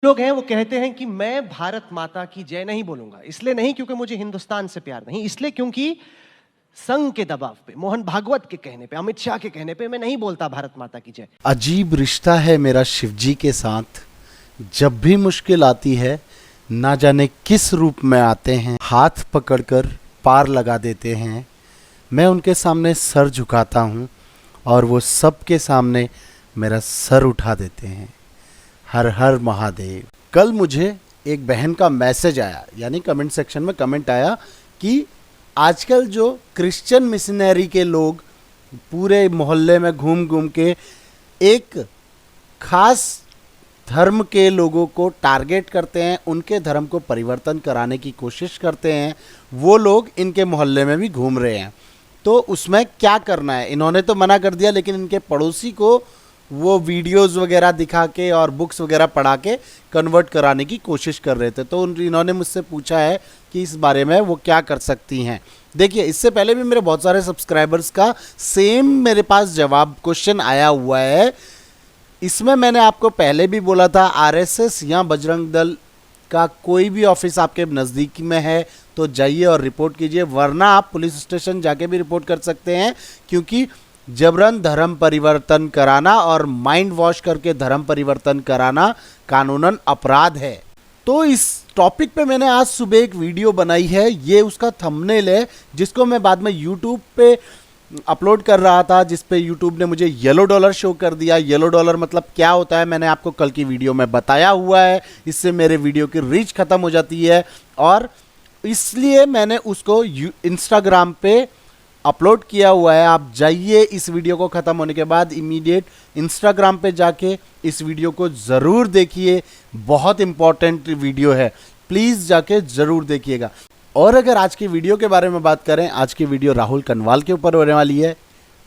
लोग हैं वो कहते हैं कि मैं भारत माता की जय नहीं बोलूंगा, इसलिए नहीं क्योंकि मुझे हिंदुस्तान से प्यार नहीं, इसलिए क्योंकि संघ के दबाव पे, मोहन भागवत के कहने पे, अमित शाह के कहने पे मैं नहीं बोलता भारत माता की जय। अजीब रिश्ता है मेरा शिवजी के साथ। जब भी मुश्किल आती है, ना जाने किस रूप में आते हैं, हाथ पकड़कर पार लगा देते हैं। मैं उनके सामने सर झुकाता हूँ और वो सबके सामने मेरा सर उठा देते हैं। हर हर महादेव। कल मुझे एक बहन का मैसेज आया, यानी कमेंट सेक्शन में कमेंट आया कि आजकल जो क्रिश्चियन मिशनरी के लोग पूरे मोहल्ले में घूम घूम के एक खास धर्म के लोगों को टारगेट करते हैं, उनके धर्म को परिवर्तन कराने की कोशिश करते हैं, वो लोग इनके मोहल्ले में भी घूम रहे हैं। तो उसमें क्या करना है? इन्होंने तो मना कर दिया, लेकिन इनके पड़ोसी को वो वीडियोस वगैरह दिखा के और बुक्स वगैरह पढ़ा के कन्वर्ट कराने की कोशिश कर रहे थे। तो इन्होंने मुझसे पूछा है कि इस बारे में वो क्या कर सकती हैं। देखिए, इससे पहले भी मेरे बहुत सारे सब्सक्राइबर्स का सेम मेरे पास जवाब क्वेश्चन आया हुआ है। इसमें मैंने आपको पहले भी बोला था, आरएसएस या बजरंग दल का कोई भी ऑफिस आपके नज़दीक में है तो जाइए और रिपोर्ट कीजिए, वरना आप पुलिस स्टेशन जाके भी रिपोर्ट कर सकते हैं, क्योंकि जबरन धर्म परिवर्तन कराना और माइंड वॉश करके धर्म परिवर्तन कराना कानूनन अपराध है। तो इस टॉपिक पे मैंने आज सुबह एक वीडियो बनाई है, ये उसका थंबनेल है, जिसको मैं बाद में यूट्यूब पे अपलोड कर रहा था, जिस पे यूट्यूब ने मुझे येलो डॉलर शो कर दिया। येलो डॉलर मतलब क्या होता है मैंने आपको कल की वीडियो में बताया हुआ है, इससे मेरे वीडियो की रीच खत्म हो जाती है और इसलिए मैंने उसको इंस्टाग्राम पे अपलोड किया हुआ है। आप जाइए, इस वीडियो को ख़त्म होने के बाद इमीडिएट इंस्टाग्राम पे जाके इस वीडियो को ज़रूर देखिए, बहुत इंपॉर्टेंट वीडियो है, प्लीज़ जाके ज़रूर देखिएगा। और अगर आज की वीडियो के बारे में बात करें, आज की वीडियो राहुल कनवाल के ऊपर होने वाली है।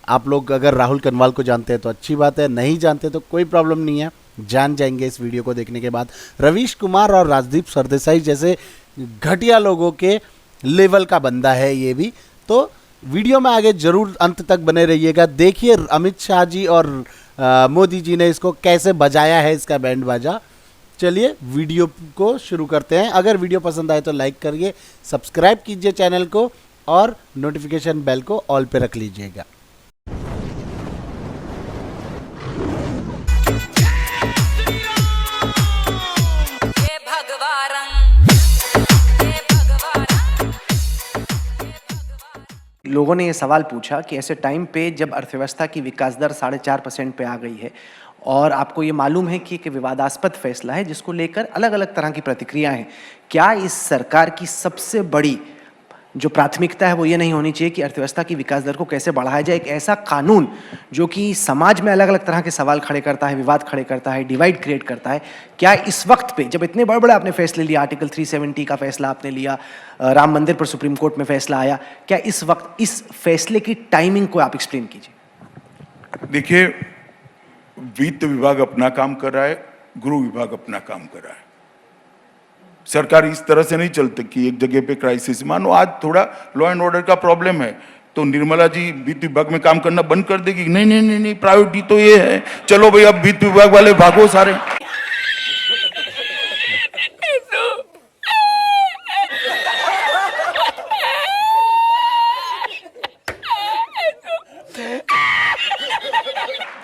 आप लोग अगर राहुल कनवाल को जानते हैं तो अच्छी बात है, नहीं जानते तो कोई प्रॉब्लम नहीं है, जान जाएंगे इस वीडियो को देखने के बाद। रवीश कुमार और राजदीप सरदेसाई जैसे घटिया लोगों के लेवल का बंदा है ये भी। तो वीडियो में आगे जरूर अंत तक बने रहिएगा। देखिए अमित शाह जी और मोदी जी ने इसको कैसे बजाया है, इसका बैंड बाजा। चलिए वीडियो को शुरू करते हैं। अगर वीडियो पसंद आए तो लाइक करिए, सब्सक्राइब कीजिए चैनल को और नोटिफिकेशन बेल को ऑल पे रख लीजिएगा। लोगों ने ये सवाल पूछा कि ऐसे टाइम पे जब अर्थव्यवस्था की विकास दर 4.5% पे आ गई है और आपको ये मालूम है कि एक विवादास्पद फैसला है जिसको लेकर अलग अलग तरह की प्रतिक्रिया हैं, क्या इस सरकार की सबसे बड़ी जो प्राथमिकता है वो ये नहीं होनी चाहिए कि अर्थव्यवस्था की विकास दर को कैसे बढ़ाया जाए? एक ऐसा कानून जो कि समाज में अलग अलग तरह के सवाल खड़े करता है, विवाद खड़े करता है, डिवाइड क्रिएट करता है, क्या इस वक्त पे जब इतने बड़े बड़े आपने फैसले लिया, आर्टिकल 370 का फैसला आपने लिया, राम मंदिर पर सुप्रीम कोर्ट में फैसला आया, क्या इस वक्त इस फैसले की टाइमिंग को आप एक्सप्लेन कीजिए। देखिए, वित्त विभाग अपना काम कर रहा है, गृह विभाग अपना काम कर रहा है। सरकार इस तरह से नहीं चलती कि एक जगह पे क्राइसिस, मानो आज थोड़ा लॉ एंड ऑर्डर का प्रॉब्लम है तो निर्मला जी वित्त विभाग में काम करना बंद कर देगी? नहीं नहीं नहीं नहीं, प्रायोरिटी तो ये है, चलो भाई अब वित्त विभाग वाले भागो सारे।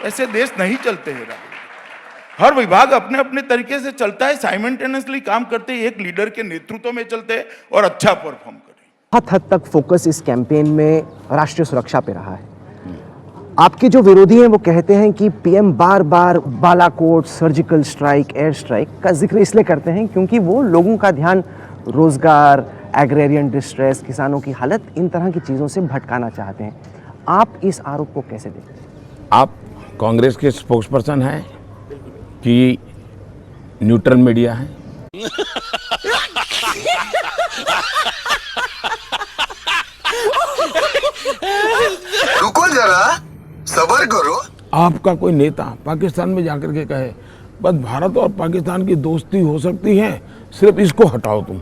ऐसे देश नहीं चलते हैं। हर विभाग अपने अपने तरीके से चलता है, साइमल्टेनियसली काम करते हैं, एक लीडर के नेतृत्व में चलते हैं और अच्छा परफॉर्म करें। बहुत हद तक फोकस इस कैंपेन में राष्ट्रीय सुरक्षा पे रहा है। आपके जो विरोधी हैं वो कहते हैं कि पीएम बार बार Balakot, surgical strike, air strike का जिक्र इसलिए करते हैं क्योंकि वो लोगों का ध्यान रोजगार, एग्रेरियन डिस्ट्रेस, किसानों की हालत, इन तरह की चीज़ों से भटकाना चाहते हैं। आप इस आरोप को कैसे देखते हैं? आप कांग्रेस के स्पोक्स पर्सन हैं कि न्यूट्रल मीडिया है? रुको जरा, सब्र करो। आपका कोई नेता पाकिस्तान में जाकर के कहे बस भारत और पाकिस्तान की दोस्ती हो सकती है, सिर्फ इसको हटाओ तुम,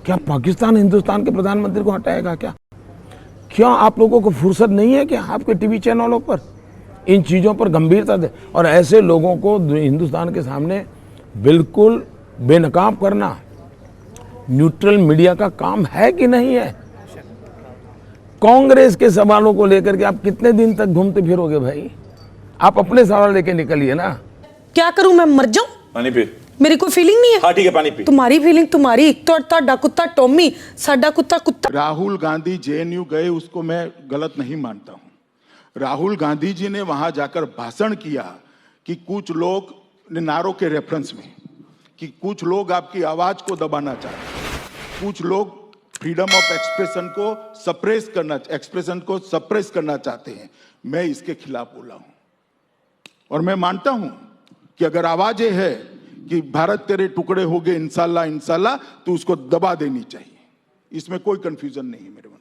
क्या पाकिस्तान हिंदुस्तान के प्रधानमंत्री को हटाएगा? क्या आप लोगों को फुर्सत नहीं है कि आपके टीवी चैनलों पर इन चीज़ों पर गंभीरता दे और ऐसे लोगों को हिंदुस्तान के सामने बिल्कुल बेनकाब करना न्यूट्रल मीडिया का काम है कि नहीं है? कांग्रेस के सवालों को लेकर के आप कितने दिन तक घूमते फिरोगे भाई? आप अपने सवाल लेके निकलिए ना। क्या करूं, मैं मर जाऊं? पानी पी। मेरी कोई फीलिंग नहीं है। हाँ ठीक है, पानी पी। तुम्हारी फीलिंग तुम्हारी, तो ਤੁਹਾਡਾ कुत्ता टॉमी, साडा कुत्ता कुत्ता। राहुल गांधी जेएनयू गए उसको मैं गलत नहीं मानता हूं। राहुल गांधी जी ने वहां जाकर भाषण किया कि कुछ लोग नारों के रेफरेंस में कि कुछ लोग आपकी आवाज को दबाना चाहते हैं, कुछ लोग फ्रीडम ऑफ एक्सप्रेशन को सप्रेस करना चाहते हैं। मैं इसके खिलाफ बोला हूं और मैं मानता हूं कि अगर आवाजें है कि भारत तेरे टुकड़े हो गए इंशाल्लाह इंशाल्लाह, तो उसको दबा देनी चाहिए। इसमें कोई कंफ्यूजन नहीं है मेरे मन में।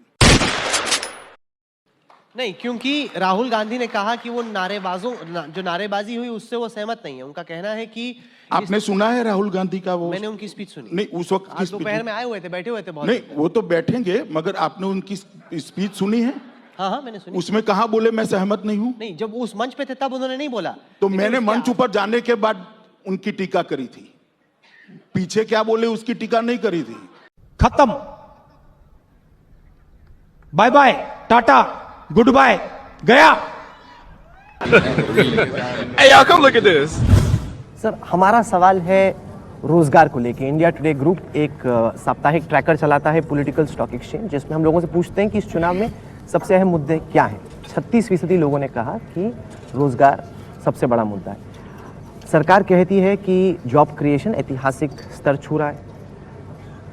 नहीं, क्योंकि राहुल गांधी ने कहा कि वो जो नारेबाजी हुई उससे वो सहमत नहीं है। उनका कहना है कि आपने सुना है राहुल गांधी का वो? मैंने उनकी स्पीच सुनी। नहीं, उस वक्त आज दोपहर में आए हुए थे, बैठे हुए थे बहुत। नहीं, वो तो बैठेंगे, मगर आपने उनकी स्पीच सुनी है? हाँ हाँ, मैंने सुनी। उसमें कहा बोले मैं सहमत नहीं हूं? नहीं, जब उस मंच पे थे तब उन्होंने नहीं बोला। तो मैंने मंच ऊपर जाने के बाद उनकी टीका करी थी। पीछे क्या बोले उसकी टीका नहीं करी थी। खत्म, बाय बाय, टाटा, गुड बाय, गया। Hey, y'all, come look at this. Sir, हमारा सवाल है रोजगार को लेके। इंडिया टुडे ग्रुप एक साप्ताहिक ट्रैकर चलाता है पॉलिटिकल स्टॉक एक्सचेंज, जिसमें हम लोगों से पूछते हैं कि इस चुनाव में सबसे अहम मुद्दे क्या हैं। 36% लोगों ने कहा कि रोजगार सबसे बड़ा मुद्दा है। सरकार कहती है कि जॉब क्रिएशन ऐतिहासिक स्तर छू रहा है,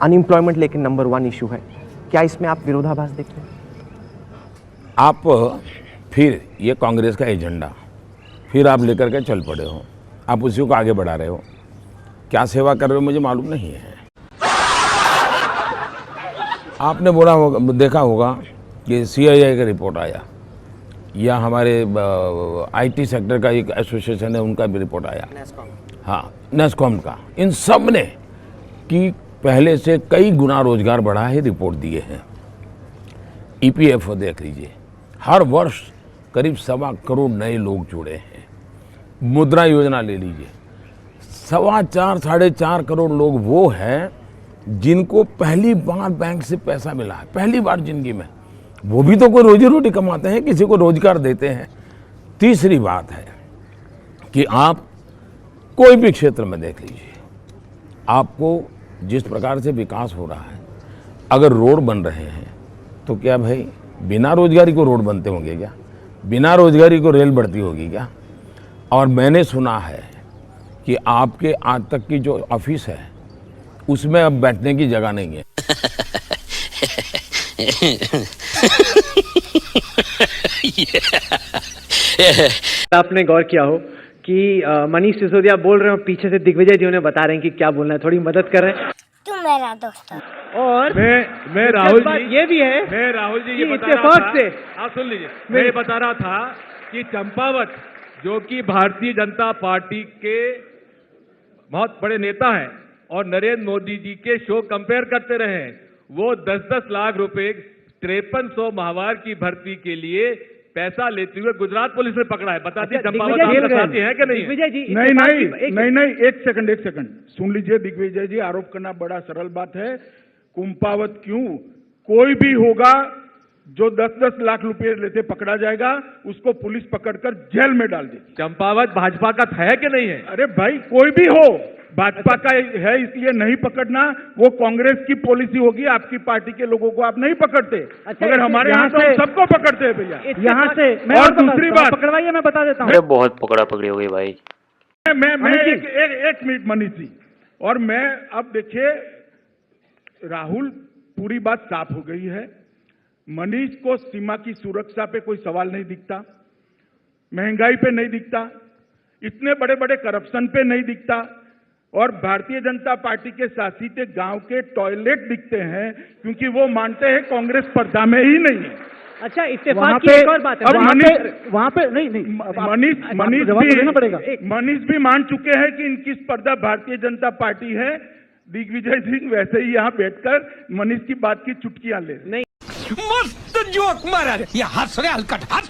अनएम्प्लॉयमेंट लेकिन नंबर 1 इशू है। क्या इसमें आप विरोधाभास देखते हैं? आप फिर ये कांग्रेस का एजेंडा फिर आप लेकर के चल पड़े हो, आप उसी को आगे बढ़ा रहे हो। क्या सेवा कर रहे हो मुझे मालूम नहीं है। आपने बोला होगा, देखा होगा कि CII का रिपोर्ट आया, या हमारे IT सेक्टर का एक एसोसिएशन है उनका भी रिपोर्ट आया, हाँ नेस्कॉम का। इन सब ने कि पहले से कई गुना रोजगार बढ़ा है, रिपोर्ट दिए हैं। EPFO देख लीजिए, हर वर्ष करीब 1.25 करोड़ नए लोग जुड़े हैं। मुद्रा योजना ले लीजिए, 4.25-4.5 करोड़ लोग वो हैं जिनको पहली बार बैंक से पैसा मिला है, पहली बार जिंदगी में। वो भी तो कोई रोजी रोटी कमाते हैं, किसी को रोजगार देते हैं। तीसरी बात है कि आप कोई भी क्षेत्र में देख लीजिए, आपको जिस प्रकार से विकास हो रहा है, अगर रोड बन रहे हैं तो क्या भाई बिना रोजगारी को रोड बनते होंगे क्या? बिना रोजगारी को रेल बढ़ती होगी क्या? और मैंने सुना है कि आपके आज तक की जो ऑफिस है उसमें अब बैठने की जगह नहीं है। आपने गौर किया हो कि मनीष सिसोदिया बोल रहे हो, पीछे से दिग्विजय जी उन्हें बता रहे हैं कि क्या बोलना है, थोड़ी मदद कर रहे हैं। तू मेरा दोस्त है। और मैं राहुल जी, ये भी है, मैं राहुल जी ये कि बता रहा इत्तेफाक से था, आप सुन लीजिए, मैं ये बता रहा था कि चंपावत जो कि भारतीय जनता पार्टी के बहुत बड़े नेता हैं और नरेंद्र मोदी जी के शो कंपेयर करते रहे हैं, वो 10-10 लाख रुपए 5300 माहवार की भर्ती के लिए पैसा लेते हुए गुजरात पुलिस ने पकड़ा है। बताती चंपावत आपका साथी है कि नहीं? दिग्विजय जी, नहीं, एक सेकंड सुन लीजिए दिग्विजय जी, आरोप करना बड़ा सरल बात है। कुंपावत क्यों, कोई भी होगा जो 10-10 लाख रुपए लेते पकड़ा जाएगा, उसको पुलिस पकड़कर जेल में डाल देगी। चंपावत भाजपा का है कि नहीं है? अरे भाई, कोई भी हो, भाजपा का है इसलिए नहीं पकड़ना, वो कांग्रेस की पॉलिसी होगी। आपकी पार्टी के लोगों को आप नहीं पकड़ते, मगर हमारे यहाँ तो सबको पकड़ते हैं भैया। यहाँ से और दूसरी बात पकड़वाइए, मैं बता देता हूँ। बहुत पकड़ा पकड़ी हो गई भाई। मैं एक मिनट मनीष जी, और मैं अब देखिए, राहुल पूरी बात साफ हो गई है। मनीष को सीमा की सुरक्षा पे कोई सवाल नहीं दिखता, महंगाई पे नहीं दिखता, इतने बड़े बड़े करप्शन पे नहीं दिखता, और भारतीय जनता पार्टी के शासित गांव के टॉयलेट दिखते हैं, क्योंकि वो मानते हैं कांग्रेस स्पर्धा में ही नहीं है। अच्छा, इत्तेफाक की एक और बात है, वहां पे नहीं मनीष भी मान चुके हैं कि इनकी स्पर्धा भारतीय जनता पार्टी है। दिग्विजय सिंह वैसे ही यहाँ बैठकर मनीष की बात की चुटकियां ले नहीं। मस्त जोक मारा, ये हंस रहे हलकट हंस।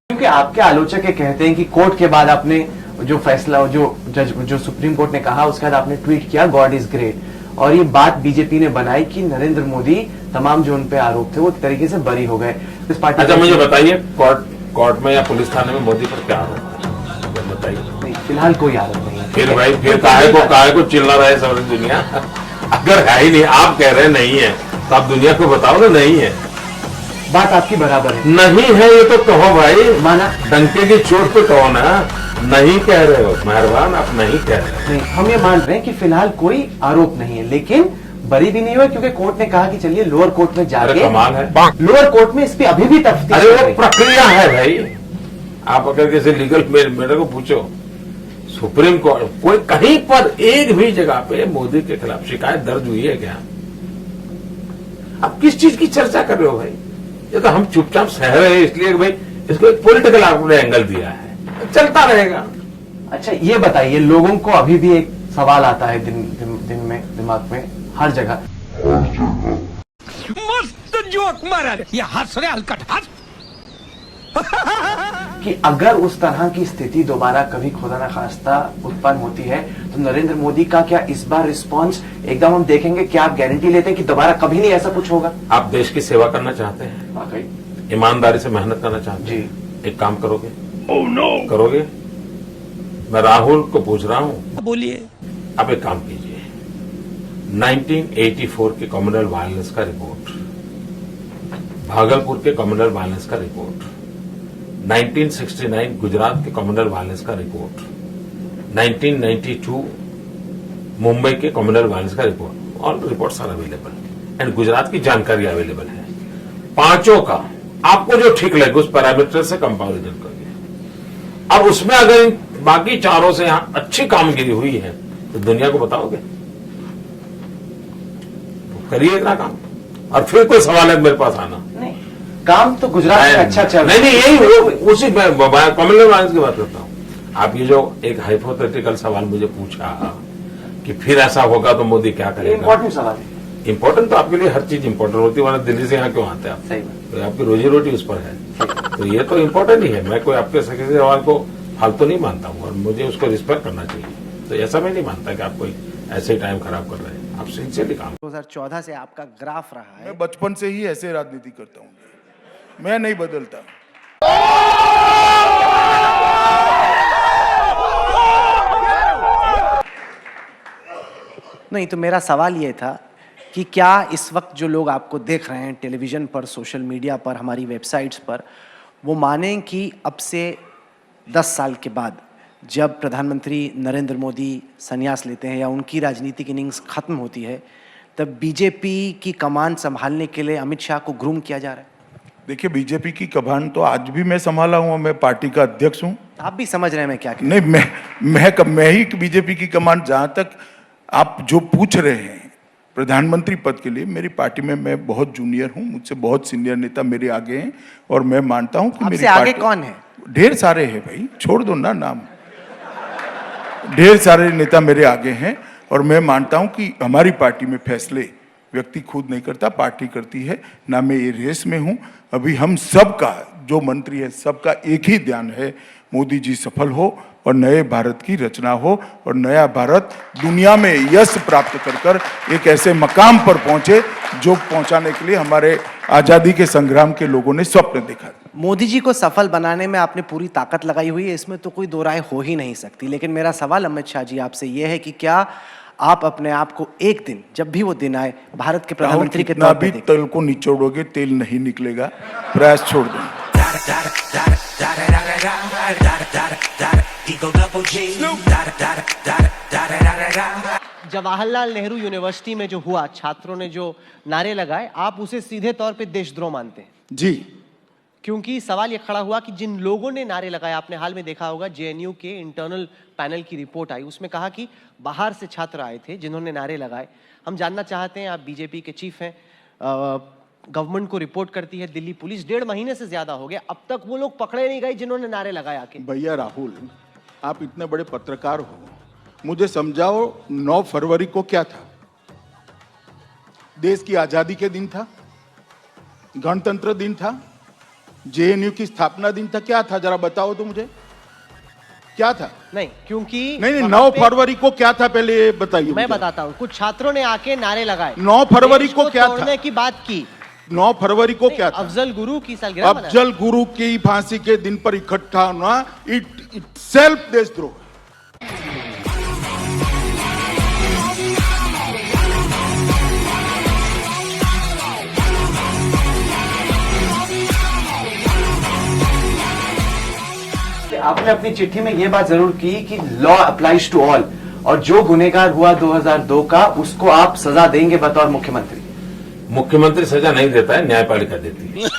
क्योंकि आपके आलोचक ये कहते हैं कि कोर्ट के बाद आपने जो फैसला जो सुप्रीम कोर्ट ने कहा उसके बाद आपने ट्वीट किया गॉड इज ग्रेट, और ये बात बीजेपी ने बनाई कि नरेंद्र मोदी तमाम जो उन पे आरोप थे वो तरीके से बरी हो गए इस पार्टी। अच्छा मुझे बताइए कोर्ट में या पुलिस थाने में मोदी पर क्या आरोप है, बताइए। नहीं, फिलहाल कोई आरोप नहीं है। फिर भाई फिर काहे को चिल्ला रहा है सारी दुनिया? अगर है ही नहीं, आप कह रहे नहीं है तो आप दुनिया को बताओ ना नहीं है। बात आपकी बराबर है। नहीं है ये तो कहो भाई, माना डंके की चोट पे कहो ना, नहीं कह रहे हो मेहरबान, आप नहीं कह रहे हो। नहीं, हम ये मान रहे हैं कि फिलहाल कोई आरोप नहीं है, लेकिन बरी भी नहीं हुआ क्योंकि कोर्ट ने कहा कि चलिए लोअर कोर्ट में जाके, कमाल है, लोअर कोर्ट में इस पे अभी भी तफ्तीश। अरे वो प्रक्रिया है भाई। आप अगर किसी लीगल मेटर को पूछो, सुप्रीम कोर्ट कोई कहीं पर एक भी जगह पे मोदी के खिलाफ शिकायत दर्ज हुई है क्या? अब किस चीज की चर्चा कर रहे हो भाई? ये तो हम चुपचाप सह रहे हैं इसलिए भाई इसको एक पॉलिटिकल आपने एंगल दिया है, चलता रहेगा। अच्छा ये बताइए, लोगों को अभी भी एक सवाल आता है दिन में दिमाग में हर जगह, मस्त जोक मारा ये हंस रहे हलकट हंस कि अगर उस तरह की स्थिति दोबारा कभी खुदा न खास्ता उत्पन्न होती है तो नरेंद्र मोदी का क्या इस बार रिस्पांस एकदम हम देखेंगे? क्या आप गारंटी लेते हैं कि दोबारा कभी नहीं ऐसा कुछ होगा? आप देश की सेवा करना चाहते हैं, वाकई ईमानदारी से मेहनत करना चाहते हैं, जी। एक काम करोगे? करोगे? मैं राहुल को पूछ रहा हूं, बोलिए। आप एक काम कीजिए, 1984 के कम्युनल वायलेंस का रिपोर्ट, भागलपुर के कम्युनल वायलेंस का रिपोर्ट, 1969 गुजरात के कम्युनल वायलेंस का रिपोर्ट, 1992 मुंबई के कम्युनल वायलेंस का report, all reports are available and Gujarat की जानकारी अवेलेबल है। पांचों का आपको जो ठीक लगे उस पैरामीटर से कंपैरिजन करिए। अब उसमें अगर बाकी चारों से यहां अच्छी कामगिरी हुई है तो दुनिया को बताओगे? तो करिए इतना काम, और फिर कोई सवाल है मेरे पास आना। नहीं, काम तो गुजरात में अच्छा चल रहा है। नहीं यही उसी कम्युनल वायलेंस की बात करता हूं। आप ये जो एक हाइपोथेटिकल सवाल मुझे पूछा कि फिर ऐसा होगा तो मोदी क्या करेगा, इंपॉर्टेंट सवाल है। इंपॉर्टेंट तो आपके लिए हर चीज इंपॉर्टेंट होती है, वरना दिल्ली से यहाँ क्यों आते हैं आप? सही बात। तो आपकी रोजी रोटी उस पर है, तो ये तो इंपॉर्टेंट ही है। मैं कोई आपके किसी सवाल को फालतू नहीं मानता हूँ और मुझे उसको रिस्पेक्ट करना चाहिए। तो ऐसा मैं नहीं मानता कि आप कोई ऐसे टाइम खराब कर रहे हैं, आप सिंसियरली काम। 2014 से आपका ग्राफ रहा है। मैं बचपन से ही ऐसे राजनीति करता हूँ, मैं नहीं बदलता। नहीं, तो मेरा सवाल ये था कि क्या इस वक्त जो लोग आपको देख रहे हैं टेलीविज़न पर, सोशल मीडिया पर, हमारी वेबसाइट्स पर, वो मानें कि अब से 10 साल के बाद जब प्रधानमंत्री नरेंद्र मोदी संन्यास लेते हैं या उनकी राजनीतिक इनिंग्स खत्म होती है, तब बीजेपी की कमान संभालने के लिए अमित शाह को ग्रूम किया जा रहा है? देखिए, बीजेपी की कमान तो आज भी मैं संभाला हूँ, मैं पार्टी का अध्यक्ष हूँ। आप भी समझ रहे हैं मैं क्या कह नहीं, मैं ही बीजेपी की कमान। जहां तक आप जो पूछ रहे हैं प्रधानमंत्री पद के लिए, मेरी पार्टी में मैं बहुत जूनियर हूं, मुझसे बहुत सीनियर नेता मेरे आगे हैं, और मैं मानता हूं कि मेरी आगे कौन है? ढेर सारे हैं भाई, छोड़ दो ना नाम। ढेर सारे नेता मेरे आगे हैं और मैं मानता हूं कि हमारी पार्टी में फैसले व्यक्ति खुद नहीं करता, पार्टी करती है ना। मैं ये रेस में हूं। अभी हम सबका जो मंत्री है, सबका एक ही ध्यान है, मोदी जी सफल हो और नए भारत की रचना हो और नया भारत दुनिया में यश प्राप्त कर एक ऐसे मकाम पर पहुंचे जो पहुंचाने के लिए हमारे आजादी के संग्राम के लोगों ने स्वप्न देखा। मोदी जी को सफल बनाने में आपने पूरी ताकत लगाई हुई है, इसमें तो कोई दो राय हो ही नहीं सकती। लेकिन मेरा सवाल अमित शाह जी आपसे ये है कि क्या आप अपने आप को एक दिन, जब भी वो दिन आए, भारत के प्रधानमंत्री के तौर पे तेल को निचोड़ोगे तेल नहीं निकलेगा, प्रयास छोड़ दो। जवाहरलाल नेहरू यूनिवर्सिटी में जो हुआ, छात्रों ने जो नारे लगाए, आप उसे सीधे तौर पे देशद्रोह मानते हैं? जी, क्योंकि सवाल ये खड़ा हुआ कि जिन लोगों ने नारे लगाए, आपने हाल में देखा होगा जेएनयू के इंटरनल पैनल की रिपोर्ट आई, उसमें कहा कि बाहर से छात्र आए थे जिन्होंने नारे लगाए। हम जानना चाहते हैं, आप बीजेपी के चीफ हैं, गवर्नमेंट को रिपोर्ट करती है दिल्ली पुलिस, 1.5 महीने से ज्यादा हो गया, अब तक वो लोग पकड़े नहीं गए जिन्होंने नारे लगाए आके। भैया राहुल, आप इतने बड़े पत्रकार हो, मुझे समझाओ 9 फरवरी को क्या था? देश की आजादी के दिन था, गणतंत्र दिन था, जेएनयू की स्थापना दिन था, क्या था जरा बताओ तो मुझे, क्या था? नहीं, क्योंकि नहीं, वहाँ 9 पे- फरवरी को क्या था पहले ये बताइए मैं मुझे। बताता हूँ। कुछ छात्रों ने आके नारे लगाए। 9 फरवरी देश को क्या था? तोड़ने की बात की। 9 फरवरी को क्या था? अफजल गुरु की सालगिरह मनाई। अफजल गुरु की फांसी के दिन पर इकट्ठा होना इट सेल्फ देशद्रोह। आपने अपनी चिट्ठी में यह बात जरूर की कि लॉ अप्लाइज टू ऑल, और जो गुनेगार हुआ 2002 का उसको आप सजा देंगे बतौर मुख्यमंत्री। मुख्यमंत्री सजा नहीं देता है, न्यायपालिका देती है।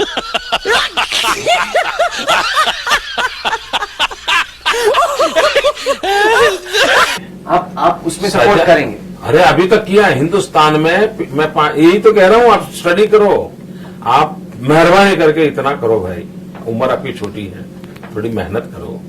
आप उसमें सपोर्ट करेंगे? अरे अभी तक किया है हिंदुस्तान में। मैं यही तो कह रहा हूं, आप स्टडी करो, आप मेहरबानी करके इतना करो भाई, उम्र आपकी छोटी है, थोड़ी मेहनत करो।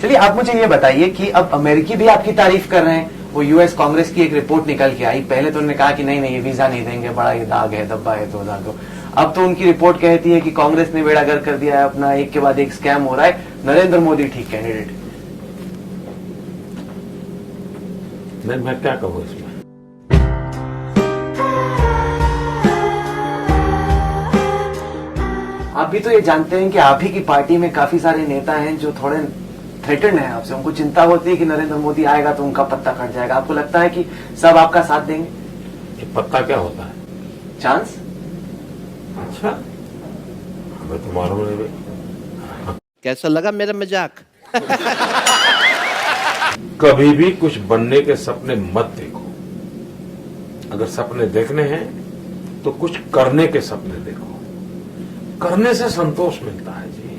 चलिए आप मुझे ये बताइए कि अब अमेरिकी भी आपकी तारीफ कर रहे हैं। वो यूएस कांग्रेस की एक रिपोर्ट निकल के आई, पहले तो उन्होंने कहा कि नहीं ये वीजा नहीं देंगे, बड़ा ये दाग है, धब्बा है 2002। अब तो उनकी रिपोर्ट कहती है कि कांग्रेस ने बेड़ा गर्क कर दिया है अपना, एक के बाद एक स्कैम हो रहा है, नरेंद्र मोदी ठीक कैंडिडेट। नहीं, मैं क्या कहूँ इसमें। आप भी तो ये जानते हैं कि आप ही की पार्टी में काफी सारे नेता हैं जो थोड़े थ्रेटन है आपसे, उनको चिंता होती है कि नरेंद्र मोदी आएगा तो उनका पत्ता कट जाएगा। आपको लगता है कि सब आपका साथ देंगे? ये पत्ता क्या होता है? चांस? अच्छा, हमें तो मालूम नहीं भाई। कैसा लगा मेरा मजाक? कभी भी कुछ बनने के सपने मत देखो। अगर सपने देखने हैं तो कुछ करने के सपने देखो। करने से संतोष मिलता है जी।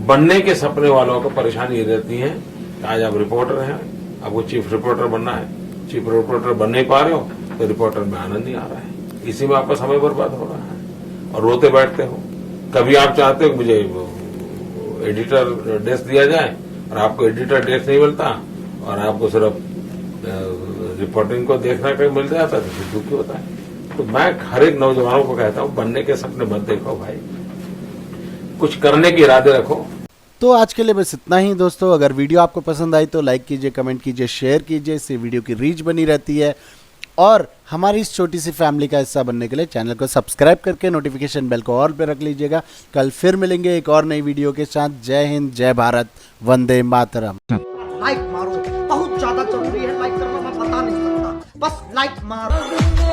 बनने के सपने वालों को परेशानी रहती है कि आज आप रिपोर्टर हैं, आपको चीफ रिपोर्टर बनना है, चीफ रिपोर्टर बन नहीं पा रहे हो तो रिपोर्टर में आनंद नहीं आ रहा है, इसी में आपका समय बर्बाद हो रहा है और रोते बैठते हो। कभी आप चाहते हो मुझे एडिटर डेस्क दिया जाए और आपको एडिटर डेस्क नहीं मिलता और आपको सिर्फ रिपोर्टिंग को देखना कहीं मिल जाता तो फिर दुखी होता है। तो मैं हर एक नौजवानों को कहता हूं, बनने के सपने मत देखो भाई, कुछ करने के इरादे रखो। तो आज के लिए बस इतना ही दोस्तों। अगर वीडियो आपको पसंद आई तो लाइक कीजिए, कमेंट कीजिए, शेयर कीजिए, इससे वीडियो की रीच बनी रहती है। और हमारी इस छोटी सी फैमिली का हिस्सा बनने के लिए चैनल को सब्सक्राइब करके नोटिफिकेशन बेल को ऑल पे रख लीजिएगा। कल फिर मिलेंगे एक और नई वीडियो के साथ। जय हिंद, जय भारत, वंदे मातरम। लाइक मारो, बहुत ज्यादा जरूरी है लाइक करना, मैं बता नहीं सकता, बस लाइक मारो।